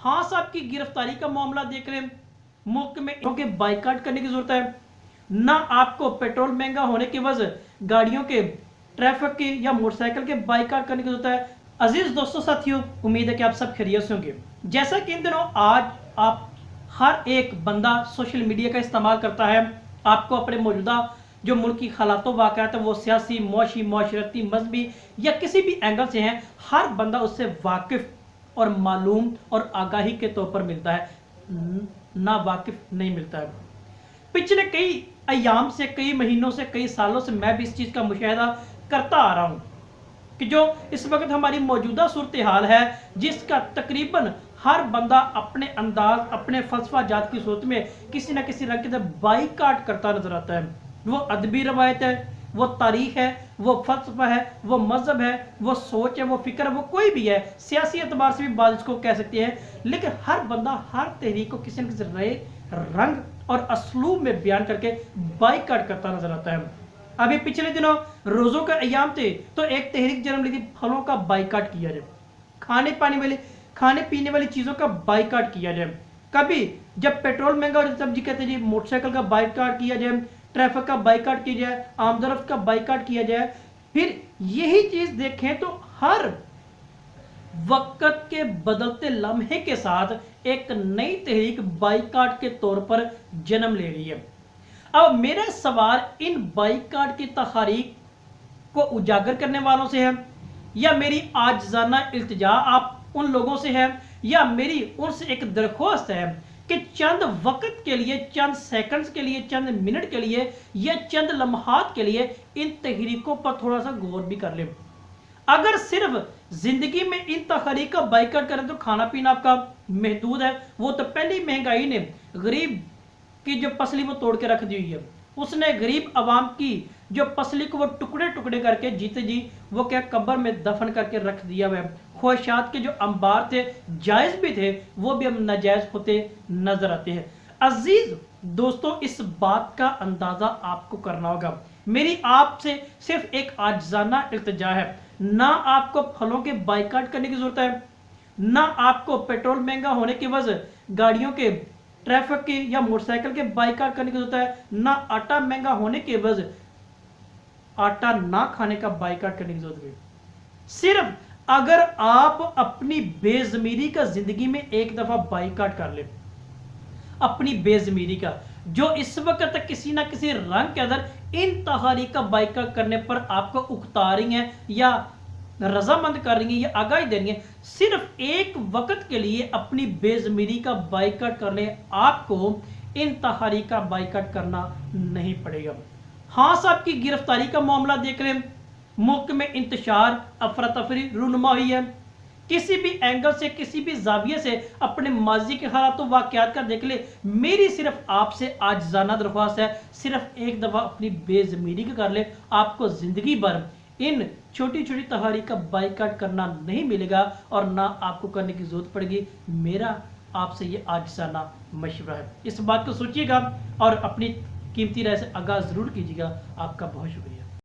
हाँ साहब की गिरफ्तारी का मामला देख रहे हैं। मुल्क में क्योंकि बाइकाट करने की जरूरत है। ना आपको पेट्रोल महंगा होने की वजह गाड़ियों के, ट्रैफिक के या मोटरसाइकिल के बाइकाट करने की जरूरत है। अजीज दोस्तों साथियों, उम्मीद है कि आप सब खैरियत से होंगे। जैसा कि इन दिनों आज आप हर एक बंदा सोशल मीडिया का इस्तेमाल करता है, आपको अपने मौजूदा जो मुल्क की हालातों वाक़यात है वो सियासी, मुआशी, माशरती, मजहबी या किसी भी एंगल से हैं, हर बंदा उससे वाकिफ और मालूम और आगाही के तौर पर मिलता है, ना वाकिफ नहीं मिलता है। पिछले कई अयाम से, कई महीनों से, कई सालों से मैं भी इस चीज़ का मुशाहिदा करता आ रहा हूँ कि जो इस वक्त हमारी मौजूदा सूरत हाल है, जिसका तकरीबन हर बंदा अपने अंदाज, अपने फलसफा जात की सूरत में किसी न किसी रंग के बाइकाट करता नजर आता है। वो अदबी रवायत है, वो तारीख है, वो फलसफा है, वो मजहब है, वो सोच है, वो फिक्र है, वो कोई भी है, सियासी एतबार से भी बात इसको कह सकती है। लेकिन हर बंदा हर तहरीक को किसी न किसी रंग और असलूब में बयान करके बाइकाट करता नजर आता है। अभी पिछले दिनों रोजों के अयाम थे तो एक तहरीक जन्म ली थी, फलों का बाइकाट किया जाए, खाने पीने वाली चीजों का बाइकाट किया जाए। कभी जब पेट्रोल महंगा हो तब जी कहते जी मोटरसाइकिल का बाइकाट किया जाए, ट्रैफिक का बाइकाट किया जाए, आमदरफ्त का बाइकाट किया जाए। फिर यही चीज देखें तो हर वक्त के बदलते लम्हे के साथ एक नई तहरीक बाइकाट के तौर पर जन्म ले रही है। अब मेरा सवाल इन बाइकाट की तहरीक को उजागर करने वालों से है, या मेरी आजिज़ाना इल्तिजा आप उन लोगों से है, या मेरी उनसे एक दरख्वास्त है कि चंद वक्त के लिए, चंद सेकंड्स के लिए, चंद मिनट के लिए या चंद लम्हात के लिए इन तहरीकों पर थोड़ा सा गौर भी कर लें। अगर सिर्फ जिंदगी में इन तहरीक का बाइकाट करें तो खाना पीना आपका महदूद है। वो तो पहली महंगाई ने गरीब की जो पसली वो तोड़ के रख दी हुई है, उसने गरीब आवाम की जो पसली को वो टुकड़े टुकड़े करके जीते जी वो क्या कब्र में दफन करके रख दिया हुआ है। ख्वाहिशात के जो अंबार थे, जायज भी थे, वो भी अब नाजायज होते नजर आते हैं। अजीज दोस्तों, इस बात का अंदाजा आपको करना होगा। मेरी आपसे सिर्फ एक आजिज़ाना इल्तिजा है, ना आपको फलों के बाइकाट करने की जरूरत है, ना आपको पेट्रोल महंगा होने की वजह गाड़ियों के, ट्रैफिक के या मोटरसाइकिल के बाइकाट करने की जरूरत है, ना आटा महंगा होने की वजह आटा ना खाने का बाइकाट करने की जरूरत है। सिर्फ अगर आप अपनी बेजमीरी का जिंदगी में एक दफा बाइकाट कर ले, अपनी बेजमीरी का जो इस वक्त तक किसी ना किसी रंग के अंदर इन तहरीक का बाइकाट करने पर आपको उकता रही हैं या रजामंद कर रही है या आगाही दे रही है, सिर्फ एक वक्त के लिए अपनी बेजमीरी का बाइकाट करने आपको इन तहरीक का बाइकाट करना नहीं पड़ेगा। हाँ साहब की गिरफ्तारी का मामला देख रहे हैं। मुल्क में इंतशार, अफरा तफरी रूनुमा हुई है। किसी भी एंगल से, किसी भी जाविये से अपने माजी के हालातों वाकयात का देख ले। मेरी सिर्फ आपसे आजिज़ाना दरख्वास्त है, सिर्फ एक दफा अपनी बेजमीरी का कर ले, आपको जिंदगी भर इन छोटी छोटी तहरीक का बाइकाट करना नहीं मिलेगा और ना आपको करने की जरूरत पड़ेगी। मेरा आपसे ये आजिज़ाना मशवरा है, इस बात को सोचिएगा और अपनी कीमती राय से आगाह जरूर कीजिएगा। आपका बहुत शुक्रिया।